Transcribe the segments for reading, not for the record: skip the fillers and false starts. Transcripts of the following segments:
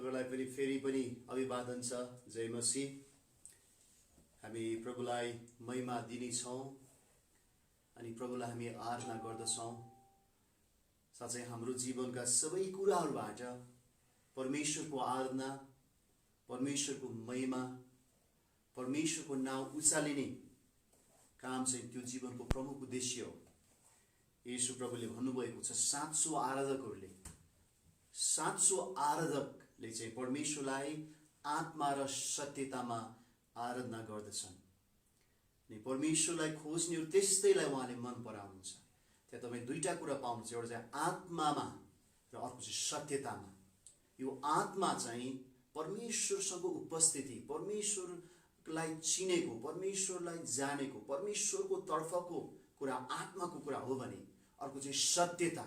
तपाईलाई पनि फेरि पनि अभिवादन छ। जय मसीह। हामी प्रभुलाई महिमा दिनेछौँ अनि प्रभुलाई हामी आराधना गर्दछौँ। साथै हाम्रो जीवनका सबै कुराहरूबाट परमेश्वरको आराधना, परमेश्वरको महिमा, परमेश्वरको नाउँ उचालिने काम चाहिँ त्यो जीवनको प्रमुख उद्देश्य हो। येशू प्रभुले भन्नुभएको छ, साँचो आराधकले चाहिँ परमेश्वरलाई आत्मा र सत्यतामा आराधना गर्दछन्। अनि परमेश्वरलाई खोज्नेहरू त्यस्तैलाई उहाँले मन पराउनुहुन्छ। त्यहाँ तपाईँ दुईटा कुरा पाउनुहुन्छ, एउटा चाहिँ आत्मामा र अर्को चाहिँ सत्यतामा। यो आत्मा चाहिँ परमेश्वरसँग उपस्थिति, परमेश्वरलाई चिनेको, परमेश्वरलाई जानेको, परमेश्वरको तर्फको कुरा, आत्माको कुरा हो भने अर्को चाहिँ सत्यता,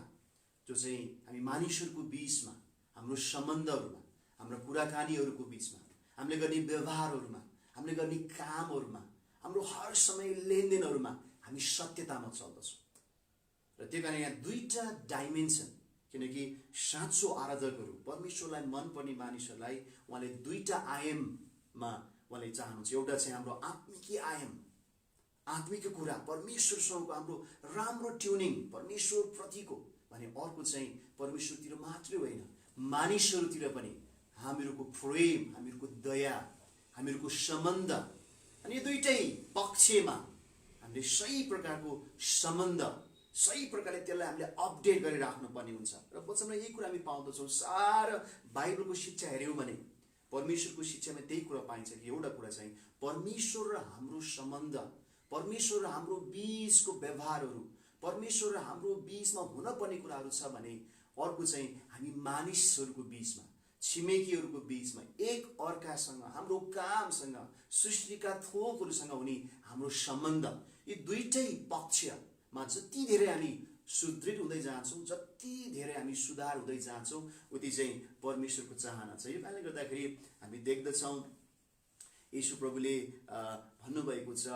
जो चाहिँ हामी मानिसहरूको बीचमा, हाम्रो सम्बन्धहरूमा, हाम्रो कुराकानीहरूको बीचमा, हामीले गर्ने व्यवहारहरूमा, हामीले गर्ने कामहरूमा, हाम्रो हर समय लेनदेनहरूमा हामी सत्यतामा चल्दछौँ। र त्यो कारण यहाँ दुईटा डाइमेन्सन, किनकि साँचो आराधकहरू, परमेश्वरलाई मनपर्ने मानिसहरूलाई उहाँले दुईटा आयाममा उहाँले चाहनुहुन्छ। एउटा चाहिँ हाम्रो आत्मिकी आयाम, आत्मिक कुरा, परमेश्वरसँगको हाम्रो राम्रो ट्युनिङ, परमेश्वर प्रतिको भने अर्को चाहिँ परमेश्वरतिर मात्रै होइन, मानिसहरूतिर पनि हामीहरूको प्रेम, हामीहरूको दया, हामीहरूको सम्बन्ध। अनि यो दुईटै पक्षमा हामीले सही प्रकारको सम्बन्ध, सही प्रकारले त्यसलाई हामीले अपडेट गरेर राख्नुपर्ने हुन्छ। र वचनमा यही कुरा हामी पाउँदछौँ। सारा बाइबलको शिक्षा हेऱ्यौँ भने, परमेश्वरको शिक्षामा त्यही कुरा पाइन्छ कि एउटा कुरा चाहिँ परमेश्वर र हाम्रो सम्बन्ध, परमेश्वर र हाम्रो बीचको व्यवहारहरू, परमेश्वर र हाम्रो बीचमा हुनपर्ने कुराहरू छ भने अर्को चाहिँ हामी मानिसहरूको बीचमा, छिमेकीहरूको बीचमा, एक अर्कासँग, हाम्रो कामसँग, सृष्टिका थोकहरूसँग हुने हाम्रो सम्बन्ध, यी दुईटै पक्षमा जति धेरै हामी सुदृढ हुँदै जान्छौँ, जति धेरै हामी सुधार हुँदै जान्छौँ, उति चाहिँ परमेश्वरको चाहना छ। यो कारणले गर्दाखेरि हामी देख्दछौँ येशू प्रभुले भन्नुभएको छ,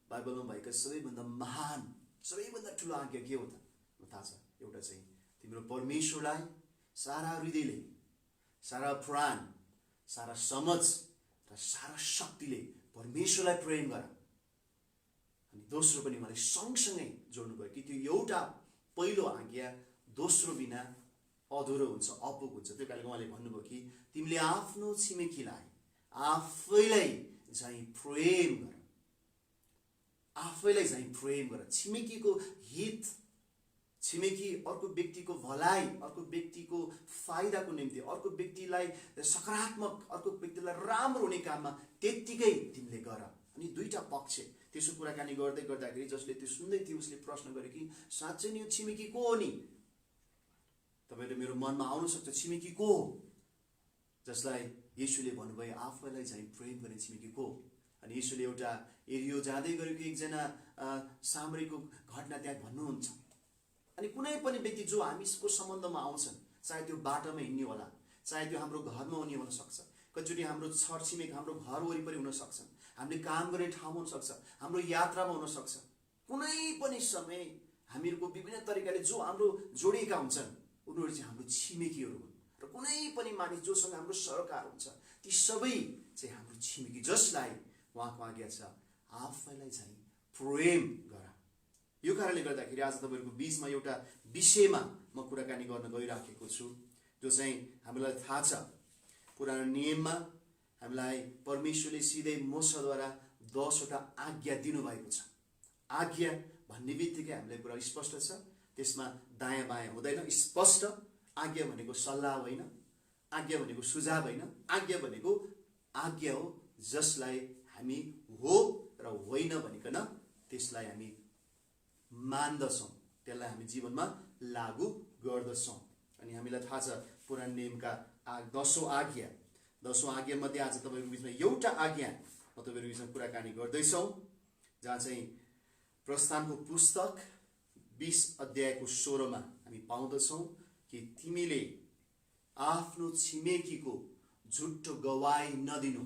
बाइबलमा भएका सबैभन्दा महान, सबैभन्दा ठुलो आज्ञा के हो त? थाहा छ? एउटा चाहिँ तिम्रो परमेश्वरलाई सारा हृदयले, सारा प्राण, सारा समझ र सारा शक्तिले परमेश्वरलाई प्रेम गर। अनि दोस्रो पनि उहाँले सँगसँगै जोड्नु भयो कि त्यो एउटा पहिलो आज्ञा दोस्रो बिना अधुरो हुन्छ, अपुग हुन्छ। त्यो कारणले उहाँले भन्नुभयो कि तिमीले आफ्नो छिमेकीलाई आफैलाई चाहिँ प्रेम गर, आफैलाई चाहिँ प्रेम गर। छिमेकीको हित, छिमेकी अर्को व्यक्तिको भलाइ, अर्को व्यक्तिको फाइदाको निम्ति, अर्को व्यक्तिलाई सकारात्मक, अर्को व्यक्तिलाई राम्रो हुने काममा त्यत्तिकै तिमीले गर। अनि दुईटा पक्ष त्यसो कुराकानी गर्दै गर्दाखेरि जसले त्यो सुन्दै थियो उसले प्रश्न गर्यो कि साँच्चै नि यो छिमेकी को हो नि? तपाईँले मेरो मनमा आउन सक्छ, छिमेकी को हो? जसलाई येशूले भन्नुभयो आफैलाई चाहिँ प्रेम गर्ने छिमेकी को? अनि येशूले एउटा एरियो जाँदै गरेको एकजना सामरीको घटना त्यहाँ भन्नुहुन्छ। अनि कुनै पनि व्यक्ति जो हामीको सम्बन्धमा आउँछन्, चाहे त्यो बाटोमा हिँड्ने होला, चाहे त्यो हाम्रो घरमा हुने हुन सक्छ, कतिचोटि हाम्रो छरछिमेक हाम्रो घर वरिपरि हुन सक्छन्, हामीले काम गर्ने ठाउँमा हुन सक्छ, हाम्रो यात्रामा हुन सक्छ, कुनै पनि समय हामीहरूको विभिन्न तरिकाले जो हाम्रो जोडिएका हुन्छन् उनीहरू चाहिँ हाम्रो छिमेकीहरू हुन्। र कुनै पनि मानिस जोसँग हाम्रो सरोकार हुन्छ, ती सबै चाहिँ हाम्रो छिमेकी, जसलाई उहाँको आज्ञा छ आफैलाई चाहिँ प्रेम गर। यो कारणले गर्दाखेरि आज तपाईँहरूको बिचमा एउटा विषयमा म कुराकानी गर्न गइराखेको छु, जो चाहिँ हामीलाई थाहा छ पुरानो नियममा हामीलाई परमेश्वरले सिधै मूसाद्वारा 10वटा आज्ञा दिनुभएको छ। आज्ञा भन्ने बित्तिकै हामीलाई कुरा स्पष्ट छ, त्यसमा दायाँ बायाँ हुँदैन, स्पष्ट। आज्ञा भनेको सल्लाह होइन, आज्ञा भनेको सुझाव होइन, आज्ञा भनेको आज्ञा हो जसलाई हामी हो र होइन भनिकन त्यसलाई हामी मान्दछौँ, त्यसलाई हामी जीवनमा लागू गर्दछौँ। अनि हामीलाई थाहा छ पुरानो नियमका 10औं आज्ञा, 10औं आज्ञा मध्ये आज तपाईँको बिचमा एउटा आज्ञा म तपाईँको बिचमा कुराकानी गर्दैछौँ, जहाँ चाहिँ प्रस्थानको पुस्तक 20 अध्यायको 16मा हामी पाउँदछौँ कि तिमीले आफ्नो छिमेकीको झुट्टो गवाही नदिनु।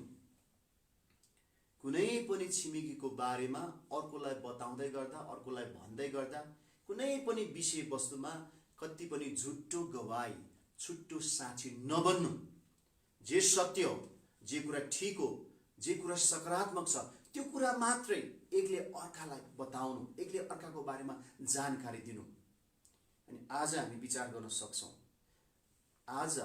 कुनै पनि छिमेकीको बारेमा अर्कोलाई बताउँदै गर्दा, अर्कोलाई भन्दै गर्दा, कुनै पनि विषय वस्तुमा कति पनि झुट्टो गवाही, छुट्टो साक्षी नबन्नु। जे सत्य हो, जे कुरा ठिक हो, जे कुरा सकारात्मक छ, त्यो कुरा मात्रै एकले अर्कालाई बताउनु, एकले अर्काको बारेमा जानकारी दिनु। अनि आज हामी विचार गर्न सक्छौँ, आज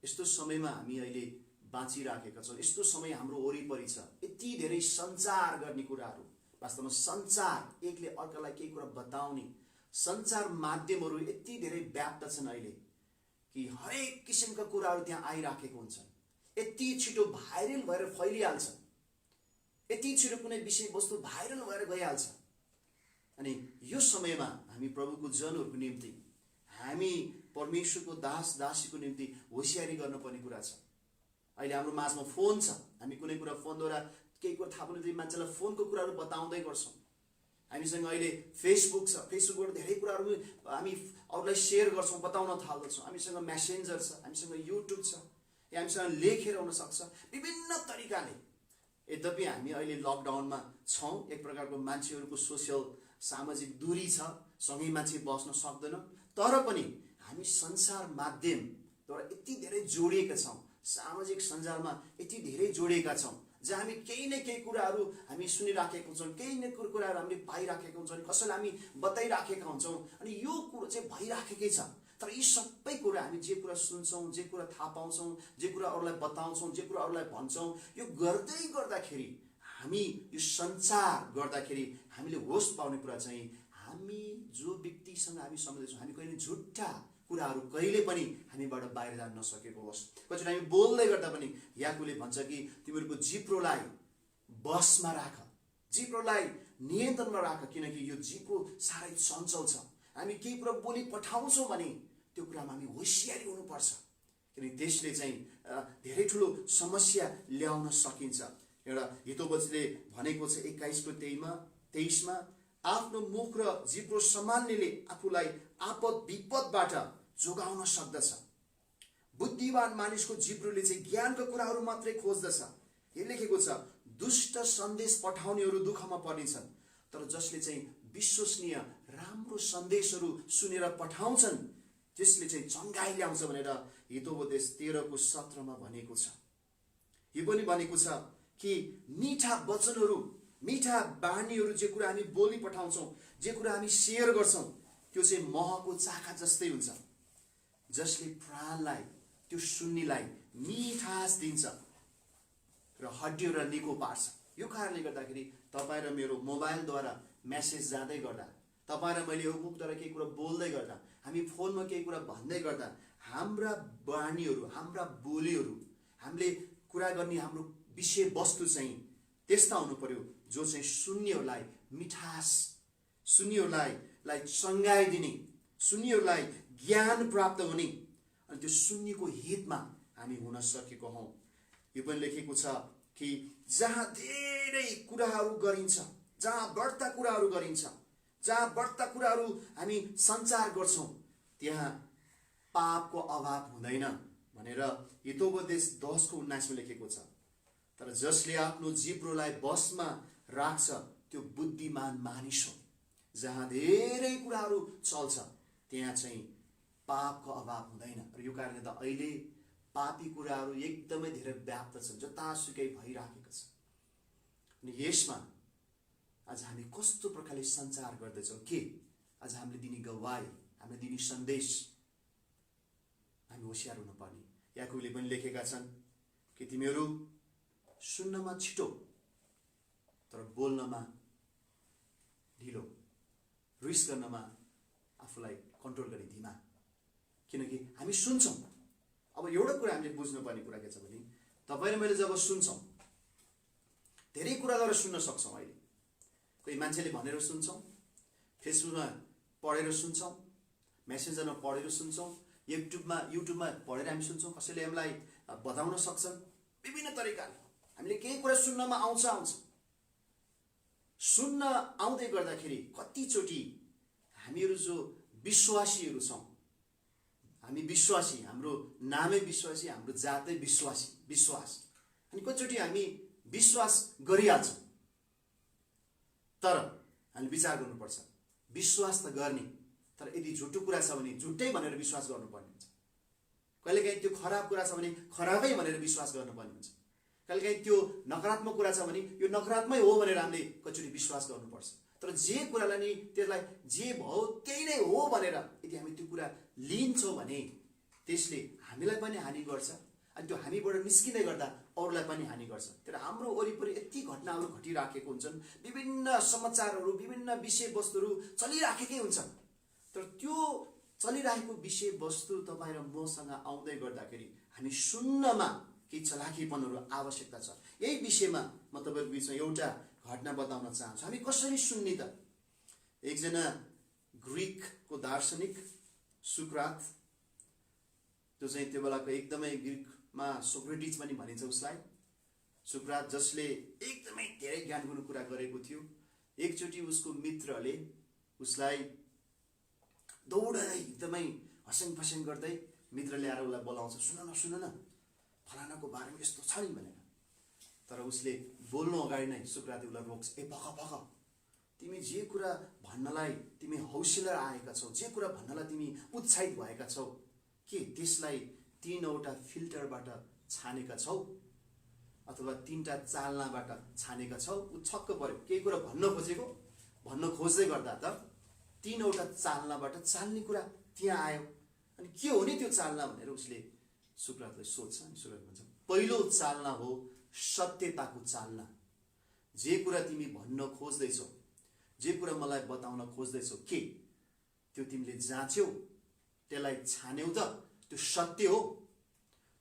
यस्तो समयमा हामी अहिले बाँचिराखेका छौँ, यस्तो समय हाम्रो वरिपरि छ, यति धेरै सञ्चार गर्ने कुराहरू, वास्तवमा सञ्चार एकले अर्कालाई केही कुरा बताउने सञ्चार माध्यमहरू यति धेरै व्याप्त छन् अहिले कि हरेक किसिमका कुराहरू त्यहाँ आइराखेको हुन्छन्। यति छिटो भाइरल भएर फैलिहाल्छ, यति छिटो कुनै विषयवस्तु भाइरल भएर गइहाल्छ। अनि यो समयमा हामी प्रभुको जनहरूको निम्ति, हामी परमेश्वरको दास दासीको निम्ति होसियारी गर्नुपर्ने कुरा छ। अहिले हाम्रो माझमा फोन छ, हामी कुनै कुरा फोनद्वारा केही कुरा थाहा पाउनु, मान्छेलाई फोनको कुराहरू बताउँदै गर्छौँ। हामीसँग अहिले फेसबुक छ, फेसबुकबाट धेरै कुराहरू हामी अरूलाई सेयर गर्छौँ, बताउन थाल्दछौँ। हामीसँग मेसेन्जर छ, हामीसँग युट्युब छ, या हामीसँग लेखेर हुनसक्छ, विभिन्न तरिकाले। यद्यपि हामी अहिले लकडाउनमा छौँ, एक प्रकारको मान्छेहरूको सोसियल सामाजिक दूरी छ, सँगै मान्छे बस्न सक्दैन, तर पनि हामी संसार माध्यमद्वारा यति धेरै जोडिएका छौँ, सामाजिक सञ्जालमा यति धेरै जोडिएका छौँ, जहाँ हामी केही न केही कुराहरू हामी सुनिराखेका हुन्छौँ, केही न केही कुराहरू हामीले पाइराखेका हुन्छौँ, कसैलाई हामी बताइराखेका हुन्छौँ। अनि यो कुरो चाहिँ भइराखेकै छ। तर यी सबै कुरा हामी जे कुरा सुन्छौँ, जे कुरा थाहा पाउँछौँ, जे कुरा अरूलाई बताउँछौँ, जे कुरा अरूलाई भन्छौँ, यो गर्दै गर्दाखेरि, हामी यो सञ्चार गर्दाखेरि हामीले होस पाउने कुरा चाहिँ हामी जो व्यक्तिसँग हामी सम्बन्धित छौँ, हामी कहिले झुट्टा कुराहरू कहिले पनि हामीबाट बाहिर जान नसकेको होस्। कतिचोटि हामी बोल्दै गर्दा पनि याकुबले भन्छ कि तिमीहरूको जिब्रोलाई बसमा राख, जिब्रोलाई नियन्त्रणमा राख, किनकि यो जिब्रो साह्रै चञ्चल छ। हामी केही कुरा बोली पठाउँछौँ भने त्यो कुरामा हामी होसियारी हुनुपर्छ, किनकि त्यसले चाहिँ धेरै ठुलो समस्या ल्याउन सकिन्छ। एउटा हितोपदेशले भनेको छ 21:23मा, आफ्नो मुख र जिब्रो सम्हाल्नेले आफूलाई आपद विपदबाट जोगाउन सक्दछ। बुद्धिमान मानिसको जिब्रोले चाहिँ ज्ञानको कुराहरू मात्रै खोज्दछ। यो लेखेको छ, दुष्ट सन्देश पठाउनेहरू दुःखमा पर्नेछन्, तर जसले चाहिँ विश्वसनीय राम्रो सन्देशहरू सुनेर पठाउँछन् त्यसले चाहिँ चङ्गाई ल्याउँछ भनेर हितोपदेश 13:17 भनेको छ। यो पनि भनेको छ कि मिठा वचनहरू, मिठा बानीहरू, जे कुरा हामी बोली पठाउँछौँ, जे कुरा हामी सेयर गर्छौँ, त्यो चाहिँ महको चाखा जस्तै हुन्छ, जसले प्राणलाई, त्यो सुन्नेलाई मिठास दिन्छ र हड्डीहरूलाई निको पार्छ। यो कारणले गर्दाखेरि तपाईँ र मेरो मोबाइलद्वारा मेसेज जाँदै गर्दा, तपाईँ र मैले यो मुखद्वारा केही कुरा बोल्दै गर्दा, हामी फोनमा केही कुरा भन्दै गर्दा, हाम्रा बानीहरू, हाम्रा बोलीहरू, हामीले कुरा गर्ने हाम्रो विषयवस्तु चाहिँ त्यस्ता हुनु पर्यो जो चाहिँ सुन्नेहरूलाई मिठास, सुन्नेहरूलाई चङ्गाई दिने, सुन्नेहरूलाई ज्ञान प्राप्त हुने, अनि त्यो सुन्नेको हितमा हामी हुन सकेको हौँ। यो पनि लेखेको छ कि जहाँ धेरै कुराहरू गरिन्छ, जहाँ बढ्ता कुराहरू गरिन्छ, जहाँ बढ्ता कुराहरू हामी सञ्चार गर्छौँ, त्यहाँ पापको अभाव हुँदैन भनेर हितोपदेश 10:19 लेखेको छ। तर जसले आफ्नो जिब्रोलाई बसमा राख्छ त्यो बुद्धिमान मानिस हो। जहाँ धेरै कुराहरू चल्छ त्यहाँ चाहिँ पापको अभाव हुँदैन। र यो कारणले त अहिले पापी कुराहरू एकदमै धेरै व्याप्त छन्, जतासुकै भइराखेको छ। अनि यसमा आज हामी कस्तो प्रकारले सञ्चार गर्दैछौँ, के आज हामीले दिने गवाई, हामीले दिने सन्देश, हामी होसियार हुनुपर्ने। याकुबले पनि लेखेका छन् कि तिमीहरू सुन्नमा छिटो तर बोल्नमा ढिलो, रिस गर्नमा आफूलाई कन्ट्रोल गर्ने धीमा। किनकि हामी सुन्छौँ। अब एउटा कुरा हामीले बुझ्नुपर्ने कुरा के छ भने, तपाईँ र मैले जब सुन्छौँ, धेरै कुराद्वारा सुन्न सक्छौँ। अहिले कोही मान्छेले भनेर सुन्छौँ, फेसबुकमा पढेर सुन्छौँ, मेसेन्जरमा पढेर सुन्छौँ, युट्युबमा पढेर हामी सुन्छौँ, कसैले हामीलाई बताउन सक्छन्। विभिन्न तरिकाले हामीले केही कुरा सुन्नमा आउँछ। सुन्न आउँदै गर्दाखेरि कतिचोटि हामीहरू जो विश्वासीहरू छौँ, हामी विश्वासी, हाम्रो नामै विश्वासी, हाम्रो जातै विश्वास, अनि कतिचोटि हामी विश्वास गरिहाल्छौँ। तर हामीले विचार गर्नुपर्छ, विश्वास त गर्ने, तर यदि झुटो कुरा छ भने झुटै भनेर विश्वास गर्नुपर्ने हुन्छ। कहिलेकाहीँ त्यो खराब कुरा छ भने खराबै भनेर विश्वास गर्नुपर्ने हुन्छ। कहिलेकाहीँ त्यो नकारात्मक कुरा छ भने यो नकारात्मक हो भनेर हामीले कचोटि विश्वास गर्नुपर्छ। तर जे कुरालाई नि त्यसलाई जे भयो त्यही नै हो भनेर यदि हामी त्यो कुरा लिन्छौँ भने त्यसले हामीलाई पनि हानि गर्छ, अनि त्यो हामीबाट निस्किँदै गर्दा अरूलाई पनि हानि गर्छ। तर हाम्रो वरिपरि यति घटनाहरू घटिराखेको हुन्छन्, विभिन्न समाचारहरू, विभिन्न विषयवस्तुहरू चलिराखेकै हुन्छन्। तर त्यो चलिरहेको विषयवस्तु तपाईँ र मसँग आउँदै गर्दाखेरि हामी सुन्नमा केही चलाखीपनहरू आवश्यकता छ। यही विषयमा म तपाईँको बिचमा एउटा घटना बताउन चाहन्छु। हामी कसरी सुन्ने त? एकजना ग्रिकको दार्शनिक सुक्रात, जो चाहिँ त्यो बेलाको एकदमै ग्रिकमा सोक्रेटिस पनि भनिन्छ उसलाई, सुक्रात जसले एकदमै धेरै ज्ञानपूर्ण कुरा गरेको थियो। एकचोटि उसको मित्रले उसलाई दौडै एकदमै हस्याङ फस्याङ गर्दै मित्रले आएर उसलाई बोलाउँछ, सुन न फलानाको बारेमा यस्तो छ नि भनेर। तर उसले बोल्नु अगाडि नै सुक्रातले उसलाई रोक्छ, ए भख तिमी जे कुरा भन्नलाई तिमी हौसला आएका छौ, जे कुरा भन्नलाई तिमी उत्साहित भएका छौ, के त्यसलाई 3वटा फिल्टरबाट छानेका छौ अथवा 3टा चालनाबाट छानेका छौ? ऊ छक्क पर्यो, केही कुरा भन्न खोज्दै गर्दा त 3वटा चालनाबाट चाल्ने कुरा त्यहाँ आयो। अनि के हो नि त्यो चालना भनेर उसले सुक्रातलाई सोध्छ। अनि सुक्रात भन्छ, पहिलो चालना हो सत्यताको चालना। जे कुरा तिमी भन्न खोज्दैछौ, जे कुरा मलाई बताउन खोज्दैछौ, के त्यो तिमीले जाँच्यौ, त्यसलाई छान्यौ त? त्यो सत्य हो,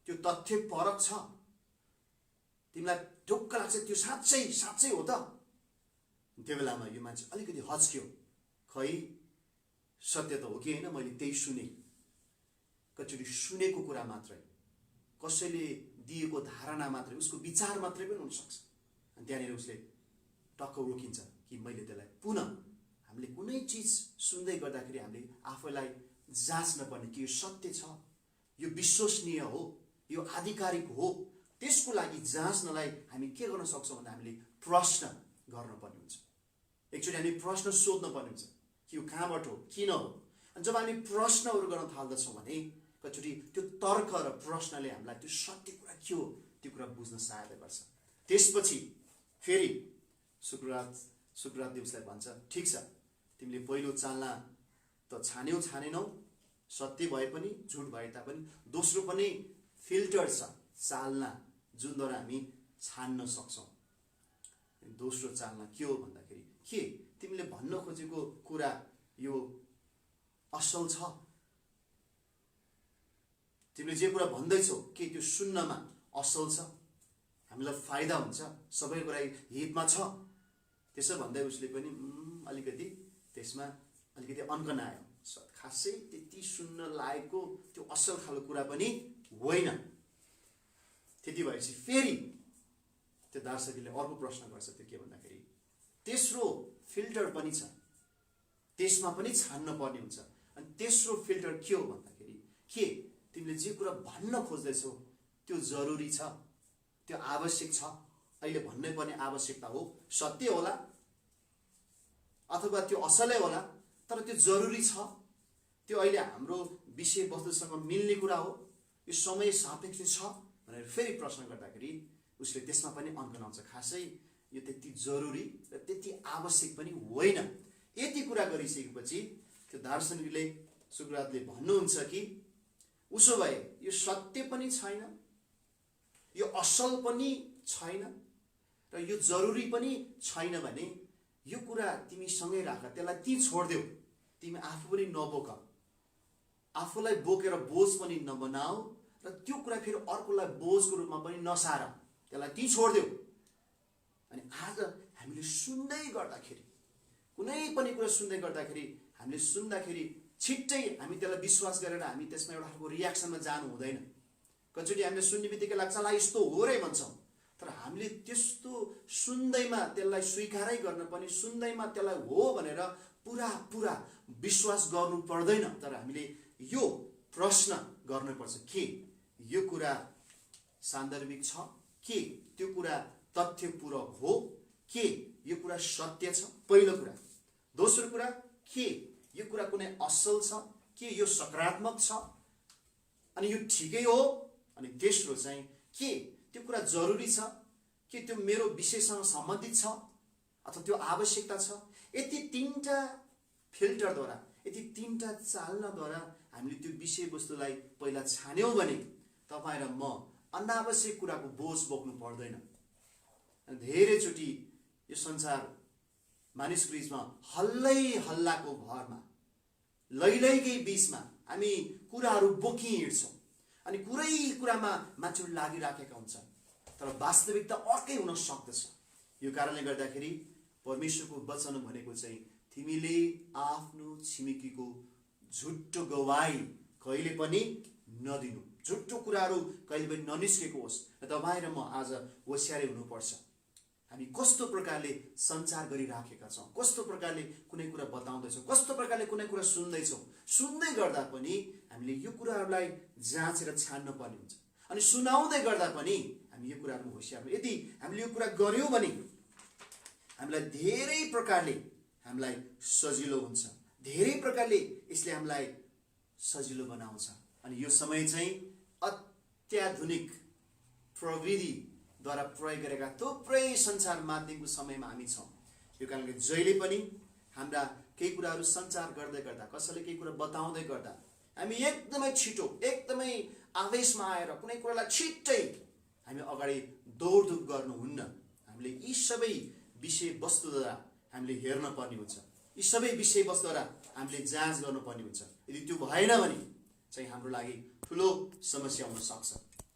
त्यो तथ्य परक छ, तिमीलाई ढुक्क लाग्छ त्यो साँच्चै हो त? त्यो बेलामा यो मान्छे अलिकति हच्क्यो, खै सत्य त हो कि होइन, मैले त्यही सुने, कचोटि सुनेको कुरा मात्रै, कसैले दिएको धारणा मात्रै, उसको विचार मात्रै पनि हुनसक्छ। अनि त्यहाँनिर उसले टक्क रोकिन्छ कि मैले त्यसलाई हामीले कुनै चिज सुन्दै गर्दाखेरि हामीले आफैलाई जाँच्न पर्ने कि यो सत्य छ, यो विश्वसनीय हो, यो आधिकारिक हो। त्यसको लागि जाँच्नलाई हामी के गर्न सक्छौँ भन्दा हामीले प्रश्न गर्नुपर्ने हुन्छ। एकचोटि हामी प्रश्न सोध्न पर्ने हुन्छ कि यो कहाँबाट हो, किन हो। अनि जब हामी प्रश्नहरू गर्न थाल्दछौँ भने कचोटि त्यो तर्क र प्रश्नले हामीलाई त्यो सत्य कुरा के हो त्यो कुरा बुझ्न सहायता गर्छ। त्यसपछि फेरि सुक्रातले उसलाई भन्छ, ठिक छ, तिमीले पहिलो चालना त छानेनौ, सत्य भए पनि झुट भए तापनि दोस्रो पनि फिल्टर छ, चालना जुनद्वारा हामी छान्न सक्छौँ। दोस्रो चालना के हो भन्दाखेरि के तिमीले भन्न खोजेको कुरा यो असल छ? तिमीले जे कुरा भन्दैछौ के त्यो सुन्नमा असल छ, हामीलाई फाइदा हुन्छ, सबै कुरा हितमा छ? त्यसो भन्दै उसले पनि अलिकति त्यसमा अलिकति अन्कन आयो, खासै त्यति सुन्न लायकको त्यो असल खालको कुरा पनि होइन। त्यति भएपछि फेरि त्यो दार्शनिकले अर्को प्रश्न गर्छ, त्यो के भन्दाखेरि तेस्रो फिल्टर पनि छ, त्यसमा पनि छान्न पर्ने हुन्छ। अनि तेस्रो फिल्टर के हो भन्दाखेरि के तिमीले जे कुरा भन्न खोज्दैछौ त्यो जरुरी छ, त्यो आवश्यक छ, अहिले भन्नै पर्ने आवश्यकता हो, सत्य होला अथवा त्यो असलै होला, तर त्यो जरुरी छ, त्यो अहिले हाम्रो विषयवस्तुसँग मिल्ने कुरा हो, यो समय सापेक्ष छ भनेर फेरि प्रश्न गर्दाखेरि उसले त्यसमा पनि अन्कन आउँछ, खासै यो त्यति जरुरी र त्यति आवश्यक पनि होइन। यति कुरा गरिसकेपछि त्यो दार्शनिकले सुक्रातले भन्नुहुन्छ कि उसो भए यो सत्य पनि छैन, यो असल पनि छैन र यो जरुरी पनि छैन भने यो कुरा तिमी सँगै राख, त्यसलाई ती छोड्देऊ, तिमी आफू पनि नबोक, आफूलाई बोकेर बोझ पनि नबनाऊ र त्यो कुरा फेरि अर्कोलाई बोझको रूपमा पनि नसार, त्यसलाई ती छोड्देऊ। अनि आज हामीले सुन्दै गर्दाखेरि, कुनै पनि कुरा सुन्दै गर्दाखेरि हामीले सुन्दाखेरि छिट्टै हामी त्यसलाई विश्वास गरेर हामी त्यसमा एउटा खालको रियाक्सनमा जानु हुँदैन। कतिचोटि हामीले सुन्ने बित्तिकै लाग्छ ला यस्तो हो रे भन्छौँ, तर हामीले त्यस्तो सुन्दैमा त्यसलाई स्वीकारै गर्न पनि, सुन्दैमा त्यसलाई हो भनेर पुरा विश्वास गर्नु पर्दैन। तर हामीले यो प्रश्न गर्नुपर्छ, के यो कुरा सान्दर्भिक छ, के त्यो कुरा तथ्यपूर्वक हो, के यो कुरा सत्य छ, पहिलो कुरा। दोस्रो कुरा, के यो कुरा कुनै असल छ, के यो सकारात्मक छ। अनि यो ठिकै हो? अनि तेस्रो चाहिँ के त्यो कुरा जरुरी छ? के त्यो मेरो विषयसँग सम्बन्धित छ अथवा त्यो आवश्यकता छ? यति तीनटा फिल्टरद्वारा, यति तीनटा चालनाद्वारा हामीले त्यो विषयवस्तुलाई पहिला छान्यौँ भने तपाईँ र म अनावश्यक कुराको बोझ बोक्नु पर्दैन। धेरैचोटि यो संसार मानिसको बीचमा हल्लै हल्लाको भरमा, लैलैकै बीचमा हामी कुराहरू बोकी हिँड्छौँ अनि कुरै कुरामा मान्छेहरू लागिराखेका हुन्छन्, तर वास्तविकता अर्कै हुन सक्दछ। यो कारणले गर्दाखेरि परमेश्वरको वचन भनेको चाहिँ तिमीले आफ्नो छिमेकीको झुट्टो गवाही कहिले पनि नदिनु, झुट्टो कुराहरू कहिले पनि ननिस्केको होस्। र तपाईँ र म आज होसियारै हुनुपर्छ। हामी कस्तो प्रकारले सञ्चार गरिराखेका छौँ, कस्तो प्रकारले कुनै कुरा बताउँदैछौँ, कस्तो प्रकारले कुनै कुरा सुन्दैछौँ। सुन्दै गर्दा पनि हामीले यो कुराहरूलाई जाँचेर छान्न पर्ने हुन्छ अनि सुनाउँदै गर्दा पनि हामी यो कुराहरू होसियार। यदि हामीले यो कुरा गऱ्यौँ भने हामीलाई धेरै प्रकारले हामीलाई सजिलो हुन्छ, धेरै प्रकारले यसले हामीलाई सजिलो बनाउँछ। अनि यो समय चाहिँ अत्याधुनिक प्रविधिद्वारा प्रयोग गरेका थुप्रै सञ्चार माध्यमको समयमा हामी छौँ। यो कारणले जहिले पनि हाम्रा केही कुराहरू सञ्चार गर्दै गर्दा, कसैले केही कुरा बताउँदै गर्दा हामी एकदमै छिटो, एकदमै आवेशमा आएर कुनै कुरालाई छिट्टै हामी अगाडि दौडधुप गर्नुहुन्न। हामीले यी सबै विषयवस्तुद्वारा हामीले हेर्न पर्ने हुन्छ, यी सबै विषयवस्तुद्वारा हामीले जाँच गर्नुपर्ने हुन्छ। यदि त्यो भएन भने चाहिँ हाम्रो लागि ठुलो समस्या हुन सक्छ।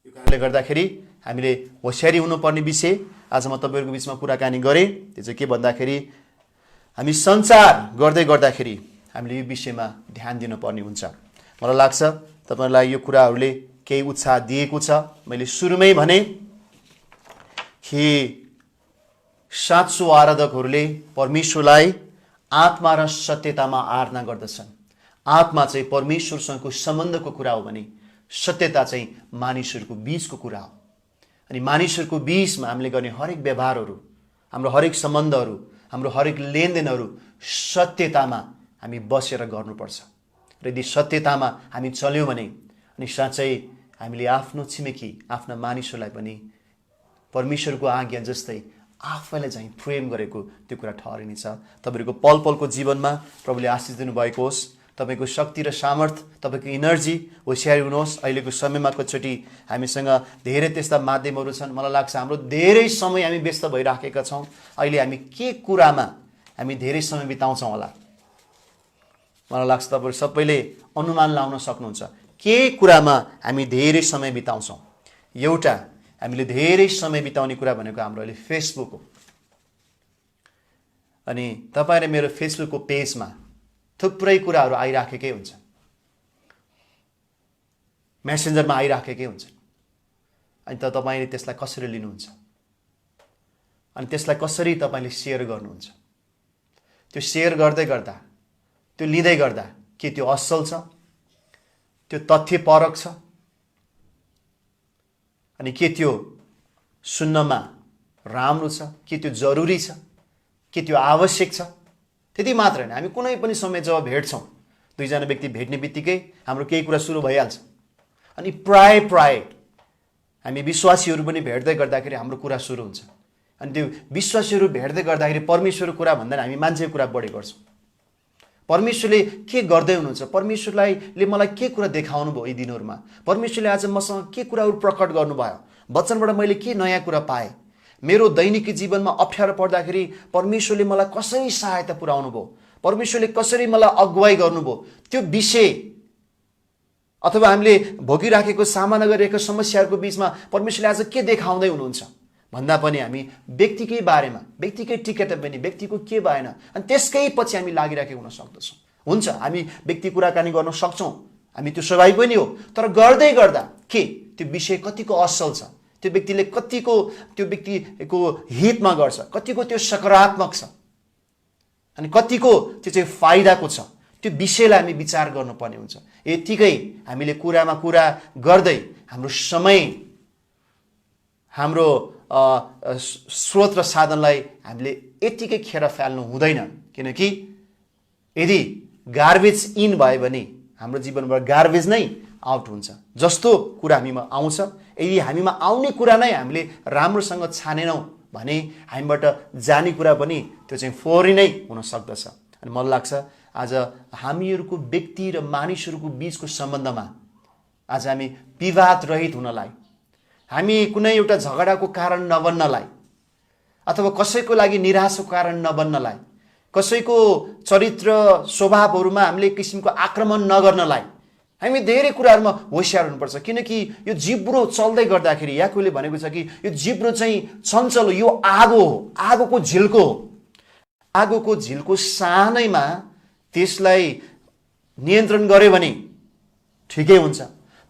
यो कारणले गर्दाखेरि हामीले होसियारी हुनुपर्ने विषय आज म तपाईँहरूको बिचमा कुराकानी गरेँ। त्यो चाहिँ के भन्दाखेरि हामी सञ्चार गर्दै गर्दाखेरि हामीले यो विषयमा ध्यान दिनुपर्ने हुन्छ। मलाई लाग्छ तपाईँलाई यो कुराहरूले केही उत्साह दिएको छ। मैले सुरुमै भने कि साँचो आराधकहरूले परमेश्वरलाई आत्मा र सत्यतामा आराधना गर्दछन्। आत्मा चाहिँ परमेश्वरसँगको सम्बन्धको कुरा हो भने सत्यता चाहिँ मानिसहरूको बीचको कुरा हो। अनि मानिसहरूको बीचमा हामीले गर्ने हरेक व्यवहारहरू, हाम्रो हरेक सम्बन्धहरू, हाम्रो हरेक लेनदेनहरू सत्यतामा हामी बसेर गर्नुपर्छ। र यदि सत्यतामा हामी चल्यौँ भने अनि साँच्चै हामीले आफ्नो छिमेकी, आफ्ना मानिसहरूलाई पनि परमेश्वरको आज्ञा जस्तै आफैलाई चाहिँ प्रेम गरेको त्यो कुरा ठहरिनेछ। तपाईँहरूको पल पलको जीवनमा प्रभुले आशिष दिनुभएको होस्। तपाईँको शक्ति र सामर्थ, तपाईँको इनर्जी होसियारी हुनुहोस्। अहिलेको समयमा कतिचोटि हामीसँग धेरै त्यस्ता माध्यमहरू छन्। मलाई लाग्छ हाम्रो धेरै समय हामी व्यस्त भइराखेका छौँ। अहिले हामी के कुरामा हामी धेरै समय बिताउँछौँ होला? मलाई लाग्छ तपाईँहरू सबैले अनुमान लाउन सक्नुहुन्छ के कुरामा हामी धेरै समय बिताउँछौँ। एउटा हामीले धेरै समय बिताउने कुरा भनेको हाम्रो अहिले फेसबुक हो। अनि तपाईँ र मेरो फेसबुकको पेजमा थुप्रै कुराहरू आइराखेकै हुन्छ, मेसेन्जरमा आइराखेकै हुन्छ। अनि त तपाईँले त्यसलाई कसरी लिनुहुन्छ अनि त्यसलाई कसरी तपाईँले सेयर गर्नुहुन्छ? त्यो सेयर गर्दै गर्दा, त्यो लिँदै गर्दा के त्यो असल छ, त्यो तथ्यपरक छ, अनि के त्यो सुन्नमा राम्रो छ, के त्यो जरुरी छ, के त्यो आवश्यक छ? त्यति मात्र होइन, हामी कुनै पनि समय जब भेट्छौँ, दुईजना व्यक्ति भेट्ने बित्तिकै हाम्रो केही कुरा सुरु भइहाल्छ। अनि प्राय हामी विश्वासीहरू पनि भेट्दै गर्दाखेरि हाम्रो कुरा सुरु हुन्छ। अनि त्यो विश्वासीहरू भेट्दै गर्दाखेरि परमेश्वरको कुरा भन्दा हामी मान्छेको कुरा बढी गर्छौँ। परमेश्वरले के गर्दै हुनुहुन्छ, परमेश्वरले मलाई के कुरा देखाउनु भयो यी दिनहरूमा, परमेश्वरले आज मसँग के कुराहरू प्रकट गर्नुभयो, वचनबाट मैले के नयाँ कुरा पाएँ, मेरो दैनिक जीवनमा अप्ठ्यारो पर्दाखेरि परमेश्वरले मलाई कसरी सहायता पुर्याउनु भयो, परमेश्वरले कसरी मलाई अगुवाई गर्नुभयो, त्यो विषय अथवा हामीले भोगिराखेको सामना गरिरहेको समस्याहरूको बिचमा परमेश्वरले आज के देखाउँदै हुनुहुन्छ भन्दा पनि हामी व्यक्तिकै बारेमा, व्यक्तिकै टिकट पनि व्यक्तिको के भएन अनि त्यसकै पछि हामी लागिराखेको हुन सक्दछौँ। हुन्छ, हामी व्यक्ति कुराकानी गर्न सक्छौँ, हामी त्यो स्वाभाविक पनि हो। तर गर्दै गर्दा के त्यो विषय कतिको असल छ, त्यो व्यक्तिले कतिको त्यो व्यक्तिको हितमा गर्छ, कतिको त्यो सकारात्मक छ अनि कतिको त्यो चाहिँ फाइदाको छ, त्यो विषयलाई हामी विचार गर्नुपर्ने हुन्छ। यतिकै हामीले कुरामा कुरा गर्दै हाम्रो समय, हाम्रो स्रोत र साधनलाई हामीले यतिकै खेर फाल्नु हुँदैन। किनकि यदि गार्बेज इन भयो भने हाम्रो जीवनबाट गार्बेज नै आउट हुन्छ। जस्तो कुरा हामीमा आउँछ, यदि हामीमा आउने कुरा नै हामीले राम्रोसँग छानेनौँ भने हामीबाट जाने कुरा पनि त्यो चाहिँ फोहोरी नै हुन सक्दछ। अनि मलाई लाग्छ आज हामीहरूको व्यक्ति र मानिसहरूको बीचको सम्बन्धमा आज हामी विवाद रहित हुनलाई, हामी कुनै एउटा झगडाको कारण नबन्नलाई, अथवा कसैको लागि निराशाको कारण नबन्नलाई, कसैको चरित्र स्वभावहरूमा हामीले किसिमको आक्रमण नगर्नलाई हामी धेरै कुराहरूमा होसियार हुनुपर्छ। किनकि यो जिब्रो चल्दै गर्दाखेरि याकुबले भनेको छ कि यो जिब्रो चाहिँ चञ्चल हो, यो आगो हो, आगोको झिल्को हो। आगोको झिल्को सानैमा त्यसलाई नियन्त्रण गर्यो भने ठिकै हुन्छ,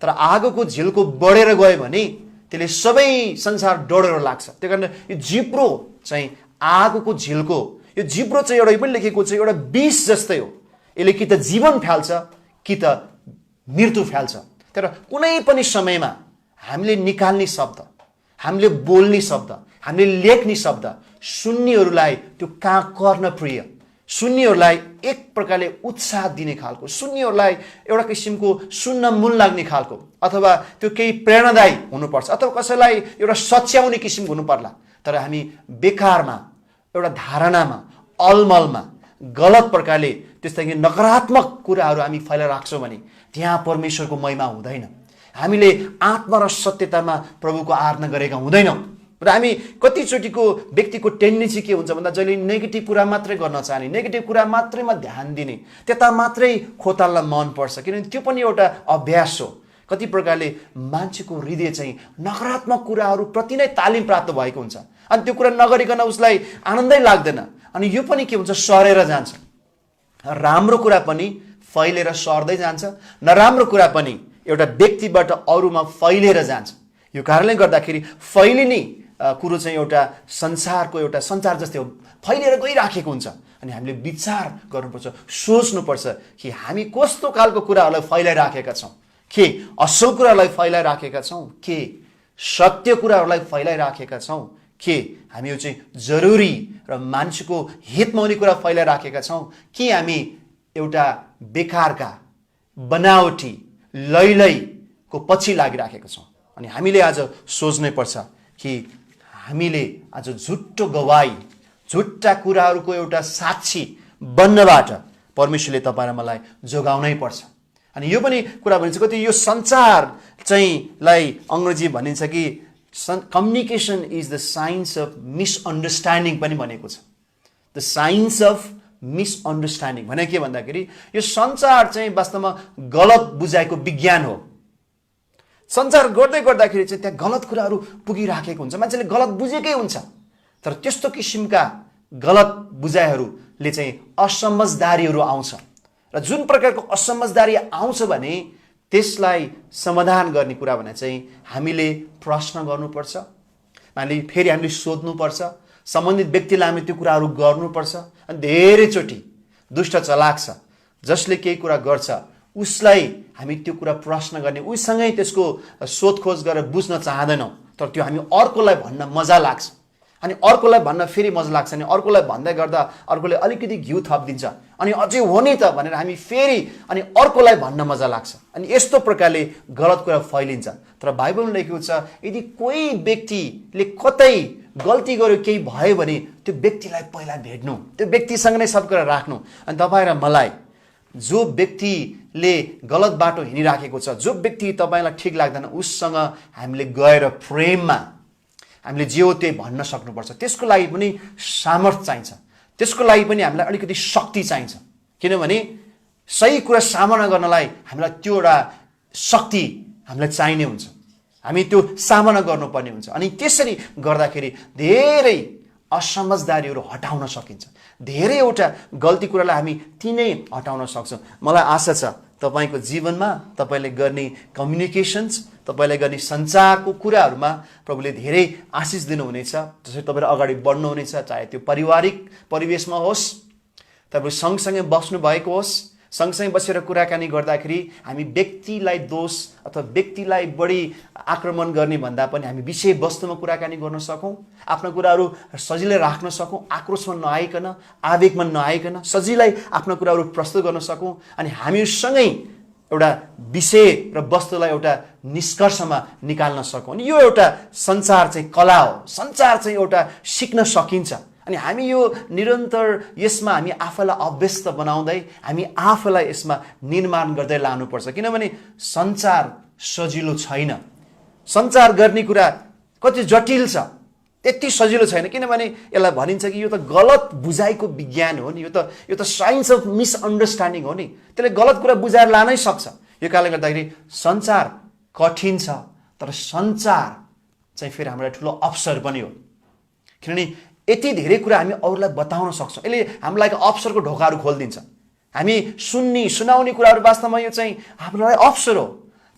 तर आगोको झिल्को बढेर गयो भने त्यसले सबै संसार डढेर लाग्छ। त्यही कारण यो जिब्रो चाहिँ आगोको झिल्को, यो जिब्रो चाहिँ एउटा पनि लेखेको छ एउटा विष जस्तै हो। यसले कि त जीवन फाल्छ कि त मृत्यु फाल्छ। तर कुनै पनि समयमा हामीले निकाल्ने शब्द, हामीले बोल्ने शब्द, हामीले लेख्ने शब्द सुन्नेहरूलाई त्यो कर्न प्रिय, सुन्नेहरूलाई एक प्रकारले उत्साह दिने खालको, सुन्नेहरूलाई एउटा किसिमको सुन्न मन लाग्ने खालको, अथवा त्यो केही प्रेरणादायी हुनुपर्छ, अथवा कसैलाई एउटा सच्याउने किसिमको हुनु पर्ला। तर हामी बेकारमा, एउटा धारणामा, अलमलमा गलत प्रकारले त्यस्तै नकारात्मक कुराहरू हामी फैलाइराख्छौँ भने त्यहाँ परमेश्वरको महिमा हुँदैन। हामीले आत्मा र सत्यतामा प्रभुको आराधना गरेका हुँदैनौँ। र हामी कतिचोटिको व्यक्तिको टेन्डेन्सी के हुन्छ भन्दा जहिले नेगेटिभ कुरा मात्रै गर्न चाहने, नेगेटिभ कुरा मात्रैमा ध्यान दिने, त्यता मात्रै खोताल्न मन पर्छ। किनभने त्यो पनि एउटा अभ्यास हो। कति प्रकारले मान्छेको हृदय चाहिँ नकारात्मक कुराहरूप्रति नै तालिम प्राप्त भएको हुन्छ, अनि त्यो कुरा नगरिकन उसलाई आनन्दै लाग्दैन, अनि यो पनि के हुन्छ सरेर जान्छ। राम्रो कुरा पनि फैलेर सर्दै जान्छ, नराम्रो कुरा पनि एउटा व्यक्तिबाट अरूमा फैलेर जान्छ। यो कारणले गर्दाखेरि फैलिने कुरो चाहिँ एउटा संसारको एउटा सञ्चार जस्तै हो, फैलिएर गइराखेको हुन्छ। अनि हामीले विचार गर्नुपर्छ, सोच्नुपर्छ कि हामी कस्तो खालको कुराहरूलाई फैलाइराखेका छौँ, के असल कुराहरूलाई फैलाइराखेका छौँ, के सत्य कुराहरूलाई फैलाइराखेका छौँ, के हामी यो चाहिँ जरुरी र मान्छेको हितमा हुने कुरा फैलाइराखेका छौँ, कि हामी एउटा बेकारका बनावटी लैलैको पछि लागिराखेका छौँ। अनि हामीले आज सोच्नै पर्छ कि हामीले आज झुट्टो गवाई, झुट्टा कुराहरूको एउटा साक्षी बन्नबाट परमेश्वरले तपाईँ र मलाई जोगाउनै पर्छ। अनि यो पनि कुरा भनिन्छ कति यो संसार चाहिँ लाई अङ्ग्रेजी भनिन्छ कि communication is the science of misunderstanding पनि भनेको छ। द साइन्स अफ मिसअन्डरस्ट्यान्डिङ भने के भन्दाखेरि यो संसार चाहिँ वास्तवमा गलत बुझाइको विज्ञान हो। संसार गर्दै गर्दाखेरि चाहिँ त्यहाँ गलत कुराहरू पुगिराखेको हुन्छ, मान्छेले गलत बुझेकै हुन्छ। तर त्यस्तो किसिमका गलत बुझाइहरूले चाहिँ असमझदारीहरू आउँछ, र जुन प्रकारको असमझदारी आउँछ भने त्यसलाई समाधान गर्ने कुरा भने चाहिँ हामीले प्रश्न गर्नुपर्छ, फेरि हामीले सोध्नुपर्छ, सम्बन्धित व्यक्तिलाई हामीले त्यो कुराहरू गर्नुपर्छ। अनि धेरैचोटि दुष्ट चलाक छ, जसले केही कुरा गर्छ उसलाई हामी त्यो कुरा प्रश्न गर्ने, उसँगै त्यसको सोधखोज गरेर बुझ्न चाहँदैनौँ। तर त्यो हामी अर्कोलाई भन्न मजा लाग्छ, अनि अर्कोलाई भन्न फेरि मजा लाग्छ, अनि अर्कोलाई भन्दै गर्दा अर्कोले अलिकति घिउ थपिदिन्छ, अनि अझै हो नि त भनेर हामी फेरि अनि अर्कोलाई भन्न मजा लाग्छ। अनि यस्तो प्रकारले गलत कुरा फैलिन्छ। तर बाइबलमा लेखेको छ यदि कोही व्यक्तिले कतै गल्ती गर्यो, केही भयो भने त्यो व्यक्तिलाई पहिला भेट्नु, त्यो व्यक्तिसँग नै सब कुरा राख्नु। अनि तपाईँ र मलाई जो व्यक्तिले गलत बाटो हिँडिराखेको छ, जो व्यक्ति तपाईँलाई ठिक लाग्दैन, उससँग हामीले गएर प्रेममा हामीले जे हो त्यही भन्न सक्नुपर्छ। त्यसको लागि पनि सामर्थ्य चाहिन्छ, त्यसको लागि पनि हामीलाई अलिकति शक्ति चाहिन्छ। किनभने सही कुरा सामना गर्नलाई हामीलाई त्यो एउटा शक्ति हामीलाई चाहिने हुन्छ, हामी त्यो सामना गर्नुपर्ने हुन्छ। अनि त्यसरी गर्दाखेरि धेरै असमझदारीहरू हटाउन सकिन्छ, धेरैवटा गल्ती कुरालाई हामी तिनै हटाउन सक्छौँ। मलाई आशा छ तपाईँको जीवनमा तपाईँले गर्ने कम्युनिकेसन्स, तपाईँले गर्ने सञ्चारको कुराहरूमा प्रभुले धेरै आशिष दिनुहुनेछ। जसरी तपाईँले अगाडि बढ्नुहुनेछ, चाहे त्यो पारिवारिक परिवेशमा होस्, तपाईँ सँगसँगै बस्नु भएको होस्, सँगसँगै बसेर कुराकानी गर्दाखेरि हामी व्यक्तिलाई दोष अथवा व्यक्तिलाई बढी आक्रमण गर्ने भन्दा पनि हामी विषयवस्तुमा कुराकानी गर्न सकौँ, आफ्ना कुराहरू सजिलै राख्न सकौँ, आक्रोशमा नआइकन, आवेगमा नआइकन सजिलै आफ्ना कुराहरू प्रस्तुत गर्न सकौँ। अनि हामीसँगै एउटा विषय र वस्तुलाई एउटा निष्कर्षमा निकाल्न सकौँ। अनि यो एउटा सञ्चार चाहिँ कला हो, सञ्चार चाहिँ एउटा सिक्न सकिन्छ। अनि हामी यो निरन्तर यसमा हामी आफैलाई अभ्यस्त बनाउँदै हामी आफैलाई यसमा निर्माण गर्दै लानुपर्छ। किनभने सञ्चार सजिलो छैन, सञ्चार गर्ने कुरा कति जटिल छ, त्यति सजिलो छैन। किनभने यसलाई भनिन्छ कि यो त गलत बुझाइको विज्ञान हो नि, यो त साइन्स अफ मिसअन्डरस्ट्यान्डिङ हो नि, त्यसले गलत कुरा बुझाएर लानै सक्छ। यो कारणले गर्दाखेरि सञ्चार कठिन छ, तर सञ्चार चाहिँ फेरि हाम्रो ठुलो अवसर पनि हो। किनभने यति धेरै कुरा हामी अरूलाई बताउन सक्छौँ, यसले हाम्रो लागि अवसरको ढोकाहरू खोलिदिन्छ। हामी सुनाउने कुराहरू वास्तवमा यो चाहिँ हाम्रो लागि अवसर हो,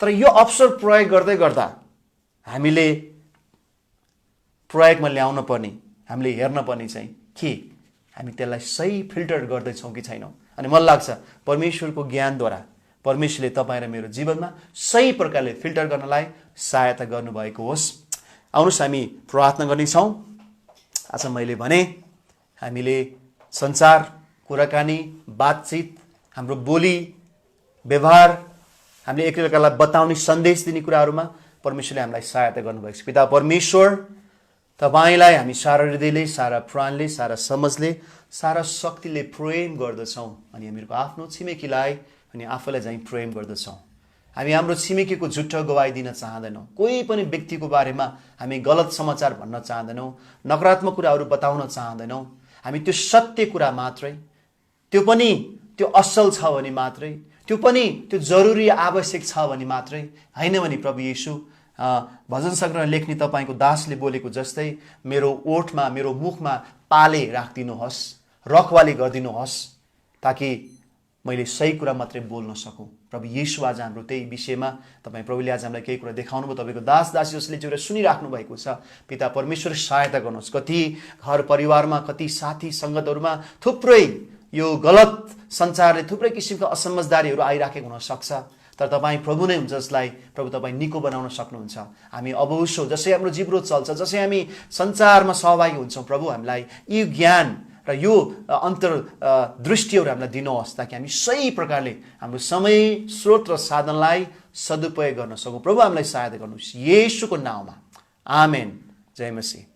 तर यो अवसर प्रयोग गर्दै गर्दा हामीले प्रयोगमा ल्याउन पर्ने, हामीले हेर्न पर्ने चाहिँ के हामी त्यसलाई सही फिल्टर गर्दैछौँ कि छैनौँ। अनि मलाई लाग्छ परमेश्वरको ज्ञानद्वारा परमेश्वरले तपाईँ र मेरो जीवनमा सही प्रकारले फिल्टर गर्नलाई सहायता गर्नुभएको होस्। आउनुहोस् हामी प्रार्थना गर्नेछौँ। आज मैले भने हामीले सञ्चार, कुराकानी, बातचित, हाम्रो बोली व्यवहार, हामीले एकअर्कालाई बताउने सन्देश दिने कुराहरूमा परमेश्वरले हामीलाई सहायता गर्नुभएको छ। पिता परमेश्वर, तपाईँलाई हामी सारा हृदयले, सारा प्राणले, सारा समझले, सारा शक्तिले प्रेम गर्दछौँ। अनि हामीहरूको आफ्नो छिमेकीलाई अनि आफूलाई चाहिँ प्रेम गर्दछौँ। हामी हाम्रो छिमेकीको झुट्टो गवाई दिन चाहँदैनौँ, कोही पनि व्यक्तिको बारेमा हामी गलत समाचार भन्न चाहँदैनौँ, नकारात्मक कुराहरू बताउन चाहँदैनौँ। हामी त्यो सत्य कुरा मात्रै, त्यो पनि त्यो असल छ भने मात्रै, त्यो पनि त्यो जरुरी आवश्यक छ भने मात्रै, होइन भने प्रभु येशू भजन सङ्ग्रह लेख्ने तपाईँको दासले बोलेको जस्तै मेरो ओठमा, मेरो मुखमा पाले राखिदिनुहोस्, रखवाली गरिदिनुहोस्, ताकि मैले सही कुरा मात्रै बोल्न सकूँ। प्रभु येशू आज हाम्रो त्यही विषयमा तपाईँ प्रभुले आज हामीलाई केही कुरा देखाउनु भयो। तपाईँको दास दासी जसले चाहिँ सुनिराख्नु भएको छ, पिता परमेश्वर सहायता गर्नुहोस्। कति घर परिवारमा, कति साथी सङ्गतहरूमा थुप्रै यो गलत सञ्चारले थुप्रै किसिमका असमझदारीहरू आइराखेको हुनसक्छ, तर तपाईँ प्रभु नै हुन्छ जसलाई प्रभु तपाईँ निको बनाउन सक्नुहुन्छ। हामी अबुझ हौँ, जसै हाम्रो जिब्रो चल्छ, जसै हामी सञ्चारमा सहभागी हुन्छौँ, प्रभु हामीलाई यो ज्ञान र यो अन्तर्दृष्टिहरू हामीलाई दिनुहोस्, ताकि हामी सही प्रकारले हाम्रो समय, स्रोत र साधनलाई सदुपयोग गर्न सकौँ। प्रभु हामीलाई सहायता गर्नुहोस्, येशूको नाममा, आमेन। जय मसीह।